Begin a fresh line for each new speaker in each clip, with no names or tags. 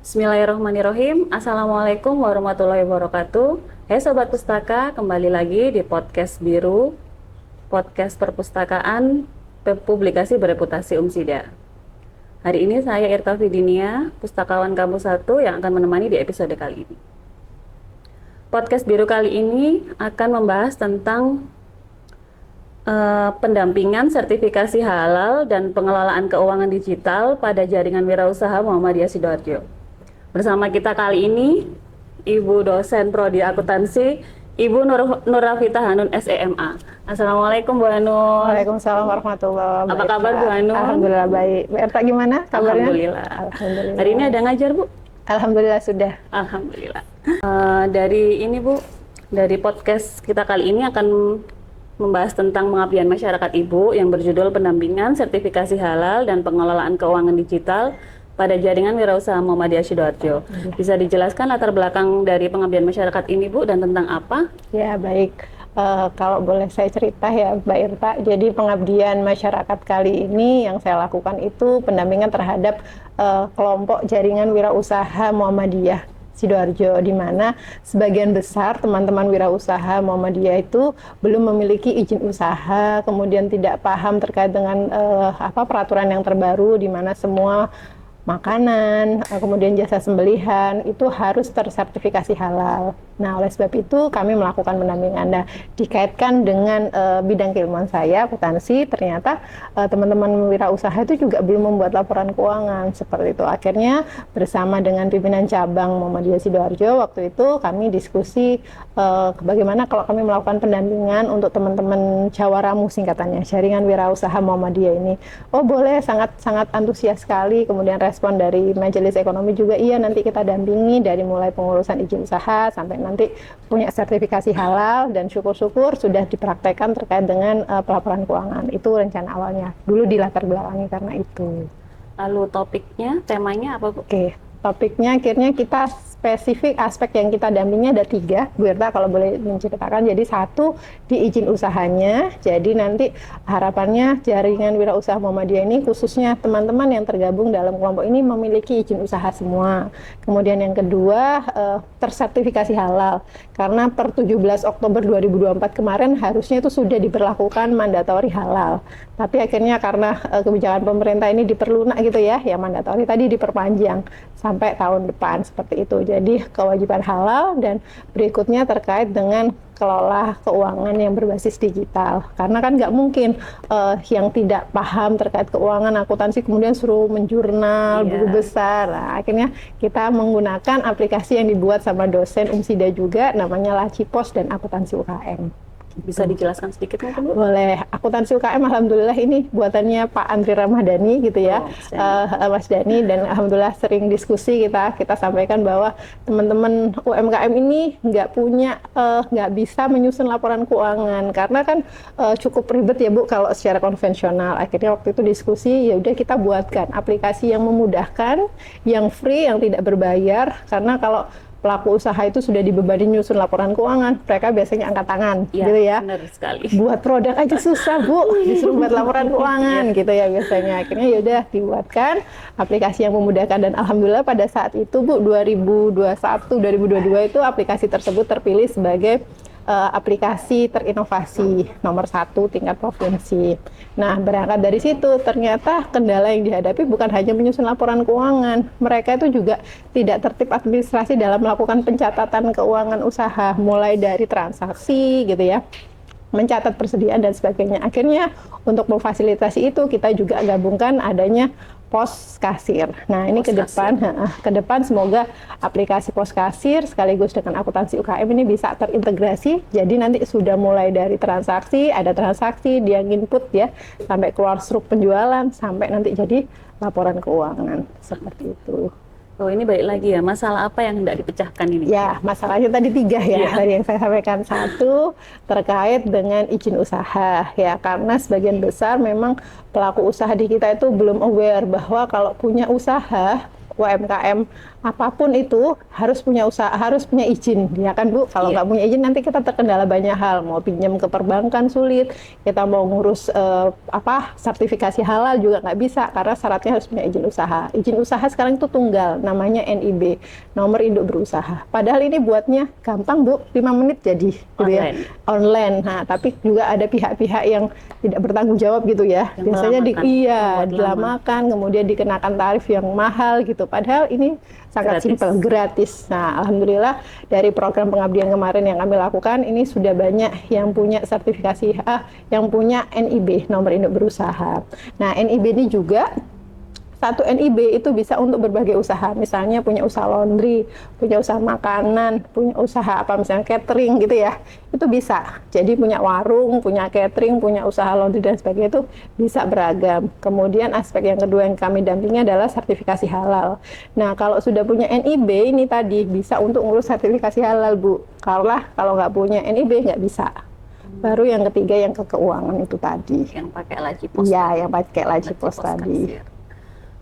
Bismillahirrahmanirrahim. Assalamualaikum warahmatullahi wabarakatuh. Hai Sobat Pustaka, kembali lagi di podcast Biru, podcast perpustakaan publikasi bereputasi Umsida. Hari ini saya Irta Fidinia, pustakawan kampus 1 yang akan menemani di episode kali ini. Podcast Biru kali ini akan membahas tentang pendampingan sertifikasi halal dan pengelolaan keuangan digital pada jaringan wirausaha Muhammadiyah Sidoarjo. Bersama kita kali ini Ibu dosen Prodi Akuntansi, Ibu Nurafita Hanun SEMA. Assalamualaikum Bu Hanun.
Waalaikumsalam warahmatullahi wabarakatuh.
Apa kabar Bu Hanun?
Alhamdulillah baik. Bu Erta gimana kabarnya?
Alhamdulillah.
Alhamdulillah.
Hari ini ada ngajar Bu?
Alhamdulillah sudah.
Alhamdulillah. Dari podcast kita kali ini akan membahas tentang pengabdian masyarakat Ibu yang berjudul pendampingan sertifikasi halal dan pengelolaan keuangan digital pada jaringan wirausaha Muhammadiyah Sidoarjo. Bisa dijelaskan latar belakang dari pengabdian masyarakat ini Bu dan tentang apa?
Ya baik. Kalau boleh saya cerita ya Mbak Irta, jadi pengabdian masyarakat kali ini yang saya lakukan itu pendampingan terhadap kelompok jaringan wirausaha Muhammadiyah Sidoarjo, di mana sebagian besar teman-teman wirausaha Muhammadiyah itu belum memiliki izin usaha, kemudian tidak paham terkait dengan peraturan yang terbaru, di mana semua makanan, kemudian jasa sembelihan itu harus tersertifikasi halal. Nah, oleh sebab itu kami melakukan pendampingan. Nah, dikaitkan dengan bidang keilmuan saya, akuntansi, ternyata teman-teman wirausaha itu juga belum membuat laporan keuangan seperti itu. Akhirnya bersama dengan pimpinan cabang Muhammadiyah Sidoarjo waktu itu kami diskusi bagaimana kalau kami melakukan pendampingan untuk teman-teman Jawaramu singkatannya, jaringan wirausaha Muhammadiyah ini. Oh, boleh, sangat antusias sekali. Kemudian respon dari Majelis Ekonomi juga, iya nanti kita dampingi dari mulai pengurusan izin usaha sampai nanti punya sertifikasi halal, dan syukur-syukur sudah dipraktekkan terkait dengan pelaporan keuangan. Itu rencana awalnya. Dulu dilatar belakangi karena itu.
Lalu topiknya, temanya apa Bu?
Oke, topiknya akhirnya kita spesifik aspek yang kita dampingi ada 3, Bu Irta kalau boleh menceritakan. Jadi 1 di izin usahanya, jadi nanti harapannya jaringan wirausaha Muhammadiyah ini khususnya teman-teman yang tergabung dalam kelompok ini memiliki izin usaha semua. Kemudian yang kedua tersertifikasi halal, karena per 17 Oktober 2024 kemarin harusnya itu sudah diberlakukan mandatori halal. Tapi akhirnya karena kebijakan pemerintah ini diperlunak gitu ya, yang mandatori tadi diperpanjang sampai tahun depan seperti itu. Jadi kewajiban halal, dan berikutnya terkait dengan kelola keuangan yang berbasis digital. Karena kan nggak mungkin yang tidak paham terkait keuangan akuntansi kemudian suruh menjurnal buku besar. Nah, akhirnya kita menggunakan aplikasi yang dibuat sama dosen Umsida juga, namanya Laci Pos dan Akuntansi UKM.
Bisa dijelaskan sedikit mungkin Bu?
Boleh. Akuntansi UKM alhamdulillah ini buatannya Pak Andri Ramadhani gitu ya, Mas Dani, dan alhamdulillah sering diskusi kita sampaikan bahwa teman-teman UMKM ini nggak bisa menyusun laporan keuangan karena kan cukup ribet ya Bu kalau secara konvensional. Akhirnya waktu itu diskusi, ya udah kita buatkan aplikasi yang memudahkan, yang free, yang tidak berbayar, karena kalau pelaku usaha itu sudah dibebani nyusun laporan keuangan, mereka biasanya angkat tangan, gitu ya.
Benar sekali.
Buat produk aja susah Bu, disuruh buat laporan keuangan, gitu ya biasanya. Akhirnya yaudah dibuatkan aplikasi yang memudahkan, dan alhamdulillah pada saat itu Bu, 2021-2022 itu aplikasi tersebut terpilih sebagai aplikasi terinovasi nomor 1 tingkat provinsi. Nah, berangkat dari situ ternyata kendala yang dihadapi bukan hanya menyusun laporan keuangan, mereka itu juga tidak tertib administrasi dalam melakukan pencatatan keuangan usaha, mulai dari transaksi gitu ya, mencatat persediaan dan sebagainya. Akhirnya untuk memfasilitasi itu kita juga gabungkan adanya pos kasir. Nah, ini ke depan semoga aplikasi pos kasir sekaligus dengan akuntansi UKM ini bisa terintegrasi. Jadi nanti sudah mulai dari transaksi, ada transaksi, dia input ya, sampai keluar struk penjualan, sampai nanti jadi laporan keuangan seperti itu.
Oh, ini balik lagi ya, masalah apa yang hendak dipecahkan ini?
Ya, masalahnya tadi 3 ya, tadi yang saya sampaikan. 1, terkait dengan izin usaha, ya, karena sebagian besar memang pelaku usaha di kita itu belum aware bahwa kalau punya usaha, UMKM apapun itu harus punya usaha, harus punya izin, ya kan Bu? Kalau nggak punya izin nanti kita terkendala banyak hal, mau pinjam ke perbankan sulit, kita mau ngurus sertifikasi halal juga nggak bisa karena syaratnya harus punya izin usaha. Izin usaha sekarang itu tunggal, namanya NIB, nomor induk berusaha. Padahal ini buatnya gampang Bu, 5 menit jadi, gitu ya, online. Nah, tapi juga ada pihak-pihak yang tidak bertanggung jawab gitu ya.
Yang
Biasanya
dilamakan,
kemudian dikenakan tarif yang mahal gitu. Padahal ini sangat simpel, gratis. Nah, alhamdulillah dari program pengabdian kemarin yang kami lakukan ini sudah banyak yang punya sertifikasi yang punya NIB, nomor induk berusaha. Nah, NIB ini juga satu NIB itu bisa untuk berbagai usaha, misalnya punya usaha laundry, punya usaha makanan, punya usaha misalnya catering gitu ya, itu bisa. Jadi punya warung, punya catering, punya usaha laundry dan sebagainya itu bisa beragam. Kemudian aspek yang kedua yang kami dampingi adalah sertifikasi halal. Nah, kalau sudah punya NIB ini tadi bisa untuk ngurus sertifikasi halal Bu, karena kalau nggak punya NIB nggak bisa. Baru yang ketiga yang keuangan itu tadi.
Yang pakai laci pos.
Iya, yang pakai laci pos tadi.
Kasir.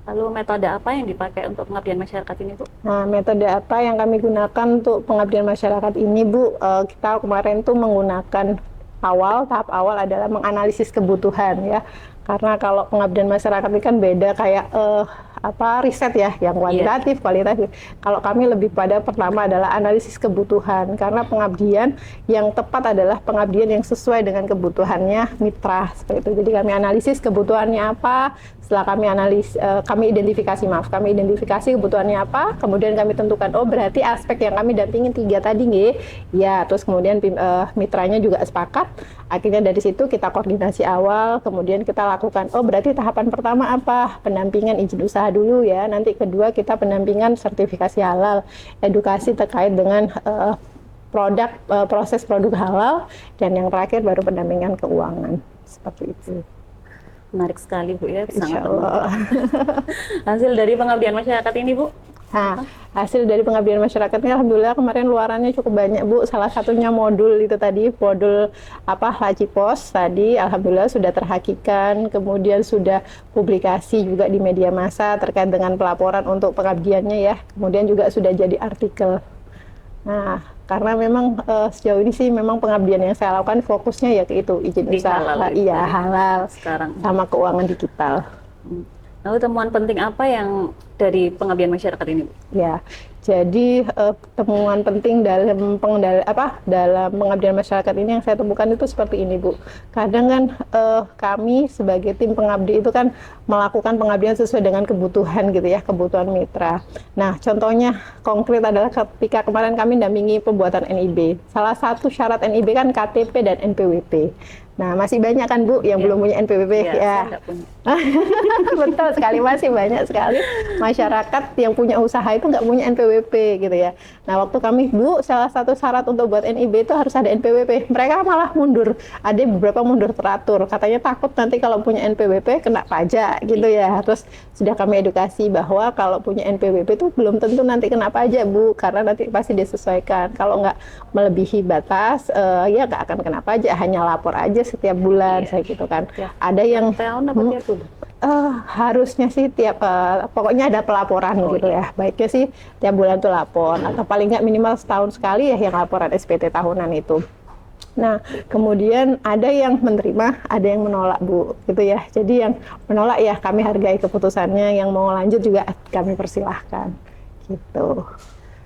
Lalu metode apa yang dipakai untuk pengabdian masyarakat ini, Bu?
Nah, metode apa yang kami gunakan untuk pengabdian masyarakat ini, Bu? Kita kemarin tuh menggunakan tahap awal adalah menganalisis kebutuhan ya. Karena kalau pengabdian masyarakat ini kan beda kayak riset ya, yang kuantitatif, kualitatif. Kalau kami lebih pada pertama adalah analisis kebutuhan, karena pengabdian yang tepat adalah pengabdian yang sesuai dengan kebutuhannya mitra seperti itu. Jadi kami analisis kebutuhannya apa, setelah kami identifikasi kebutuhannya apa, kemudian kami tentukan, oh berarti aspek yang kami dampingin 3 tadi nggih. Ya, terus kemudian mitranya juga sepakat. Akhirnya dari situ kita koordinasi awal, kemudian kita lakukan, oh berarti tahapan pertama apa? Pendampingan izin usaha dulu ya, nanti kedua kita pendampingan sertifikasi halal, edukasi terkait dengan proses produk halal, dan yang terakhir baru pendampingan keuangan, seperti itu.
Menarik sekali Bu ya,
Insya Allah.
Hasil dari pengabdian masyarakat ini Bu?
Nah, hasil dari pengabdian masyarakat ini alhamdulillah kemarin luarannya cukup banyak Bu. Salah satunya modul itu tadi, modul laci pos tadi, alhamdulillah sudah terhakikan, kemudian sudah publikasi juga di media massa terkait dengan pelaporan untuk pengabdiannya ya. Kemudian juga sudah jadi artikel. Nah, karena memang sejauh ini sih memang pengabdian yang saya lakukan fokusnya ya ke itu, izin usaha, halal
sekarang
sama keuangan digital.
Lalu temuan penting apa yang dari pengabdian masyarakat ini, Bu?
Ya, jadi temuan penting dalam pengabdian masyarakat ini yang saya temukan itu seperti ini, Bu. Kadang kan kami sebagai tim pengabdi itu kan melakukan pengabdian sesuai dengan kebutuhan gitu ya, kebutuhan mitra. Nah, contohnya konkret adalah ketika kemarin kami dampingi pembuatan NIB. Salah satu syarat NIB kan KTP dan NPWP. Nah, masih banyak kan Bu yang belum punya NPWP ya. Betul sekali, masih banyak sekali masyarakat yang punya usaha itu nggak punya NPWP gitu ya. Nah, waktu kami Bu, salah satu syarat untuk buat NIB itu harus ada NPWP. Mereka malah mundur, ada beberapa mundur teratur. Katanya takut nanti kalau punya NPWP kena pajak gitu ya. Terus sudah kami edukasi bahwa kalau punya NPWP itu belum tentu nanti kena pajak Bu, karena nanti pasti disesuaikan. Kalau nggak melebihi batas, ya nggak akan kena pajak, hanya lapor aja setiap bulan, saya gitu kan. Ya. Ada yang harusnya sih pokoknya ada pelaporan gitu ya. Baiknya sih tiap bulan tuh lapor, atau paling nggak minimal setahun sekali ya yang laporan SPT tahunan itu. Nah, kemudian ada yang menerima, ada yang menolak Bu, gitu ya. Jadi yang menolak ya kami hargai keputusannya, yang mau lanjut juga kami persilahkan, gitu.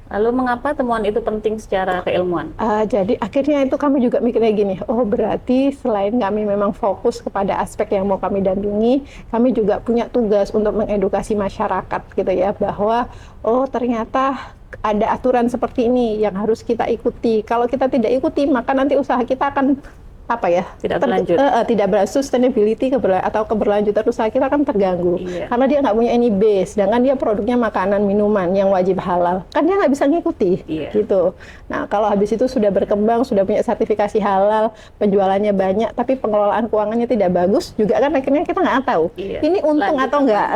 Lalu mengapa temuan itu penting secara keilmuan?
Jadi akhirnya itu kami juga mikirnya gini, oh berarti selain kami memang fokus kepada aspek yang mau kami dampingi, kami juga punya tugas untuk mengedukasi masyarakat gitu ya, bahwa oh ternyata ada aturan seperti ini yang harus kita ikuti. Kalau kita tidak ikuti, maka nanti usaha kita akan
tidak berlanjut,
tidak sustainability atau keberlanjutan usaha kita kan terganggu, karena dia nggak punya NIB, sedangkan dia produknya makanan minuman yang wajib halal, kan dia nggak bisa ngikuti gitu. Nah, kalau habis itu sudah berkembang, sudah punya sertifikasi halal, penjualannya banyak, tapi pengelolaan keuangannya tidak bagus, juga kan akhirnya kita nggak tahu ini untung atau enggak.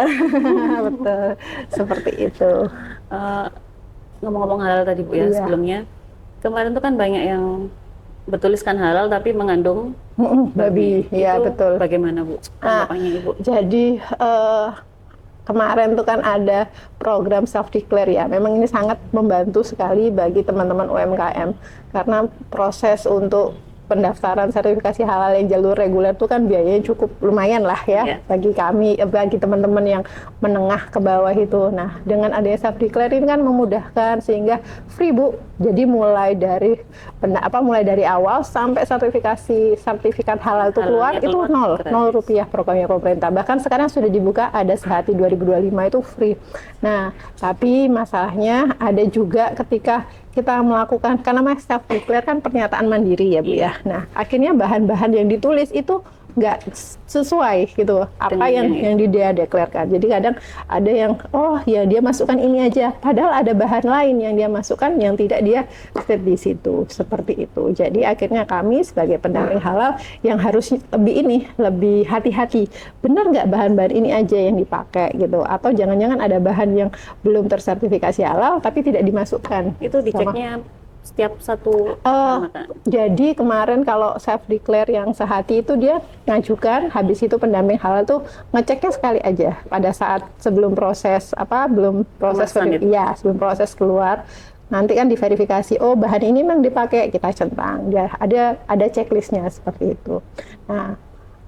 Betul, seperti itu.
Ngomong-ngomong halal tadi Bu ya, sebelumnya kemarin tuh kan banyak yang bertuliskan halal tapi mengandung babi.
Ya, betul.
Bagaimana Bu tanggapannya Ibu?
Jadi kemarin tuh kan ada program self declare ya. Memang ini sangat membantu sekali bagi teman-teman UMKM karena proses untuk pendaftaran sertifikasi halal yang jalur reguler itu kan biayanya cukup lumayan lah ya bagi kami, bagi teman-teman yang menengah ke bawah itu. Nah, dengan adanya self declare ini kan memudahkan sehingga free Bu. Jadi mulai dari awal sampai sertifikat halal itu keluar itu nol rupiah programnya pemerintah. Bahkan sekarang sudah dibuka ada Sehati 2025 itu free. Nah, tapi masalahnya ada juga ketika kita melakukan, karena self declare kan pernyataan mandiri ya Bu ya. Nah, akhirnya bahan-bahan yang ditulis itu nggak sesuai gitu apa yang dia deklarkan. Jadi kadang ada yang dia masukkan ini aja, padahal ada bahan lain yang dia masukkan yang tidak dia state di situ, seperti itu. Jadi akhirnya kami sebagai pendamping halal yang harus lebih hati-hati, benar nggak bahan-bahan ini aja yang dipakai gitu, atau jangan-jangan ada bahan yang belum tersertifikasi halal tapi tidak dimasukkan.
Itu diceknya setiap satu
jadi kemarin kalau self declare yang Sehati itu dia ngajukan, habis itu pendamping halal tuh ngeceknya sekali aja pada saat sebelum proses sebelum proses keluar. Nanti kan diverifikasi, bahan ini memang dipakai, kita centang. Dia ada checklistnya seperti itu. Nah,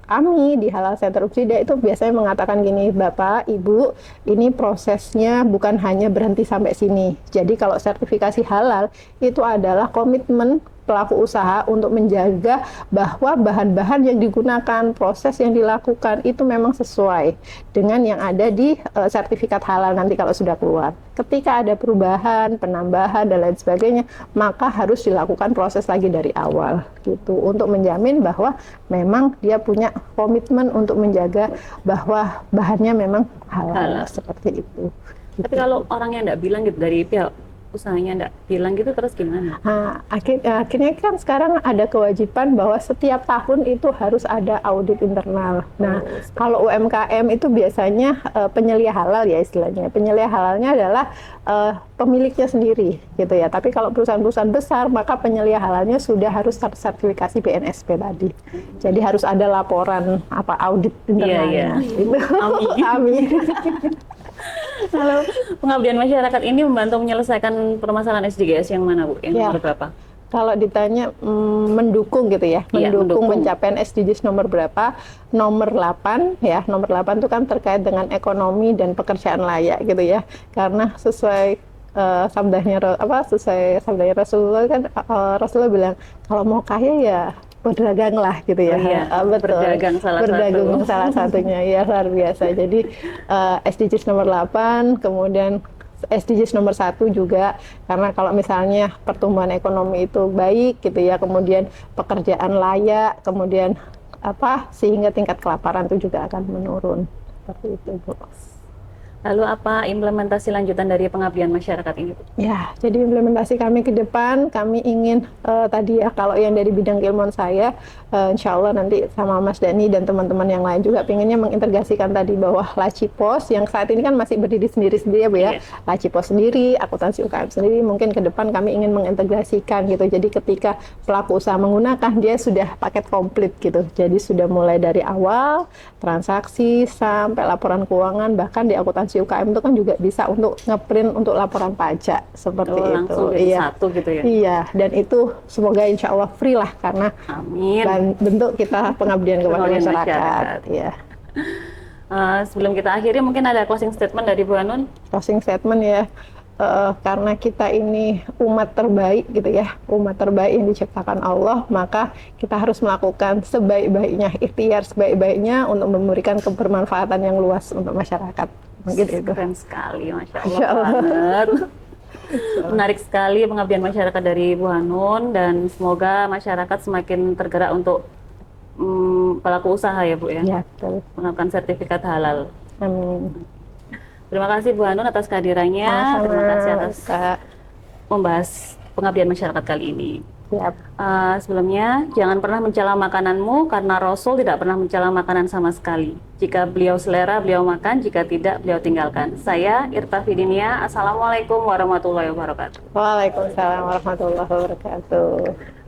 kami di Halal Center Umsida itu biasanya mengatakan gini, Bapak, Ibu, ini prosesnya bukan hanya berhenti sampai sini. Jadi kalau sertifikasi halal itu adalah komitmen pelaku usaha untuk menjaga bahwa bahan-bahan yang digunakan, proses yang dilakukan itu memang sesuai dengan yang ada di sertifikat halal nanti kalau sudah keluar. Ketika ada perubahan, penambahan dan lain sebagainya, maka harus dilakukan proses lagi dari awal gitu untuk menjamin bahwa memang dia punya komitmen untuk menjaga bahwa bahannya memang halal. Seperti itu.
Tapi kalau orang yang tidak bilang gitu dari pihak usahanya enggak bilang gitu, terus gimana?
Nah, akhirnya kan sekarang ada kewajiban bahwa setiap tahun itu harus ada audit internal. Nah, kalau UMKM itu biasanya penyelia halal ya istilahnya. Penyelia halalnya adalah pemiliknya sendiri gitu ya. Tapi kalau perusahaan-perusahaan besar maka penyelia halalnya sudah harus sertifikasi BNSP tadi. Jadi harus ada laporan audit internalnya. Itu. Amin.
Lalu pengabdian masyarakat ini membantu menyelesaikan permasalahan SDGs yang mana Bu? Yang nomor berapa?
Kalau ditanya mendukung gitu ya, mendukung pencapaian SDGs nomor berapa? Nomor 8 ya. Nomor 8 itu kan terkait dengan ekonomi dan pekerjaan layak gitu ya. Karena sesuai sabdanya Rasulullah kan, Rasulullah bilang kalau mau kaya ya berdagang lah gitu ya. Betul. Berdagang salah satunya ya, luar biasa. Jadi SDGs nomor 8, kemudian SDGs nomor 1 juga, karena kalau misalnya pertumbuhan ekonomi itu baik gitu ya, kemudian pekerjaan layak, kemudian sehingga tingkat kelaparan itu juga akan menurun. Seperti itu Bu.
Lalu apa implementasi lanjutan dari pengabdian masyarakat ini?
Ya, jadi implementasi kami ke depan, kami ingin tadi ya, kalau yang dari bidang keilmuan saya, insya Allah nanti sama Mas Dani dan teman-teman yang lain juga pinginnya mengintegrasikan tadi bahwa Laci Pos yang saat ini kan masih berdiri sendiri-sendiri ya Bu ya, Laci Pos sendiri, akuntansi UKM sendiri, mungkin ke depan kami ingin mengintegrasikan gitu. Jadi ketika pelaku usaha menggunakan, dia sudah paket komplit gitu. Jadi sudah mulai dari awal transaksi sampai laporan keuangan, bahkan di akuntansi UKM itu kan juga bisa untuk ngeprint untuk laporan pajak seperti itu.
Langsung satu gitu ya.
Iya, dan itu semoga insya Allah free lah karena bentuk kita pengabdian kepada masyarakat. Iya.
Sebelum kita akhiri mungkin ada closing statement dari Bu Hanun.
Closing statement ya. Karena kita ini umat terbaik gitu ya, umat terbaik yang diciptakan Allah, maka kita harus melakukan sebaik-baiknya, ikhtiar sebaik-baiknya untuk memberikan kebermanfaatan yang luas untuk masyarakat. Mungkin itu.
Keren sekali, Masya Allah. Banget. Menarik sekali pengabdian masyarakat dari Bu Hanun, dan semoga masyarakat semakin tergerak untuk pelaku usaha ya Bu ya.
Ya, betul.
Menggunakan sertifikat halal.
Amin.
Terima kasih Bu Hanun atas kehadirannya. Terima kasih atas membahas pengabdian masyarakat kali ini.
Yap.
Sebelumnya, jangan pernah mencela makananmu karena Rasul tidak pernah mencela makanan sama sekali. Jika beliau selera, beliau makan. Jika tidak, beliau tinggalkan. Saya Irta Fidinia. Assalamualaikum warahmatullahi wabarakatuh.
Waalaikumsalam warahmatullahi wabarakatuh.